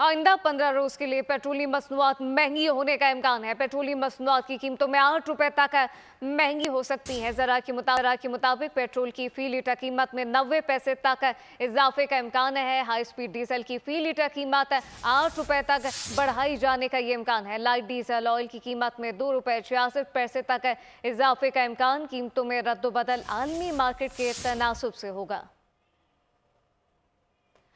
आइंदा 15 रोज के लिए पेट्रोलियम मसनूआत महंगी होने का इम्कान है। पेट्रोलियम मसनूआत की कीमतों में 8 रुपए तक महंगी हो सकती हैं। ज़रा के मुताबिक पेट्रोल की फी लीटर कीमत में 90 पैसे तक इजाफे का इम्कान है। हाई स्पीड डीजल की फी लीटर कीमत 8 रुपए तक बढ़ाई जाने का ये इम्कान है। लाइट डीजल ऑयल की कीमत में 2 रुपए 66 पैसे तक इजाफे का इम्कान। कीमतों में रद्दोबदल आलमी मार्केट के तनासुब से होगा।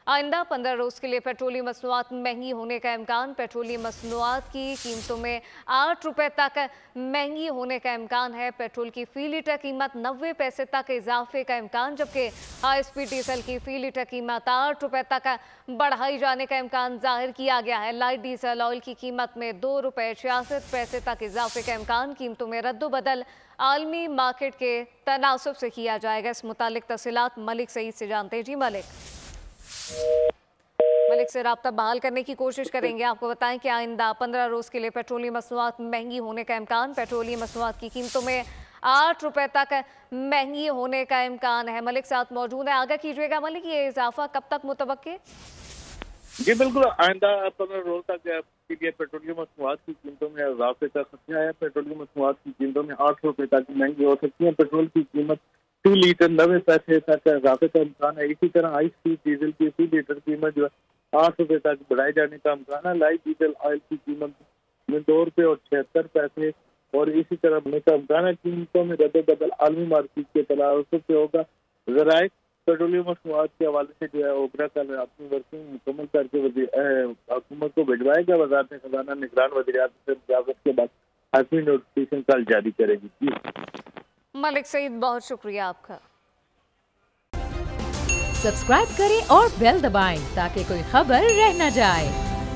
आइंदा 15 रोज के लिए पेट्रोलियम मसनूआत महंगी होने का इम्कान। पेट्रोलियम मसनूआत की कीमतों में 8 रुपए तक महंगी होने का इम्कान है। पेट्रोल की फी लीटर कीमत 90 पैसे तक इजाफे का इम्कान, जबकि हाई स्पीड डीजल की फी लीटर कीमत 8 रुपए तक बढ़ाई जाने का इम्कान जाहिर किया गया है। लाइट डीजल ऑयल की कीमत में 2 रुपए 66 पैसे तक इजाफे का इम्कान। कीमतों में रद्दोबदल आलमी मार्केट के तनासुब से किया जाएगा। इस मुतालिक तफसीलात मलिक सईद से जानते हैं। जी मलिक से राब्ता बहाल करने की कोशिश करेंगे। आपको बताएं कि आइंदा 15 रोज के लिए पेट्रोलियम मसनूआत महंगी होने का इम्कान। पेट्रोलियम मसनूआत की कीमतों में 8 रुपए तक महंगी होने का इम्कान है। मलिक साथ मौजूद है, आगाह कीजिएगा मलिक, ये इजाफा कब तक मुतवक्के? जी बिल्कुल, आइंदा 15 रोज तक के लिए पेट्रोलियम मसनूआत की कीमतों में इजाफे का खतरा है। पेट्रोलियम मसनूआत की कीमतों में 8 रुपए तक महंगी हो सकती है। पेट्रोल की कीमत 2 लीटर 90 पैसे तक इजाफे का इम्कान है। इसी तरह हाई स्पीड डीजल की 2 लीटर कीमत जो है 8 रुपए तक बढ़ाए जाने का इम्कान है। लाइट डीजल ऑयल की कीमत में 2 रुपए और 76 पैसे और इसी तरह बढ़ने का इम्कान है। कीमतों में रद्दोबदल आलमी मार्केट के तनासुब से होगा। जराए पेट्रोलियम मसनूआत के हवाले से जो है ओबरा कल अपनी वर्किंग मुकम्मल करके हुकूमत को भिजवाएगा। वज़ारत खजाना निगरान वज़ीर-ए-आज़म से मुआवज़त के बाद हतमी नोटिफिकेशन कल जारी करेगी। मलिक सईद, बहुत शुक्रिया आपका। सब्सक्राइब करें और बेल दबाएं ताकि कोई खबर रह न जाए।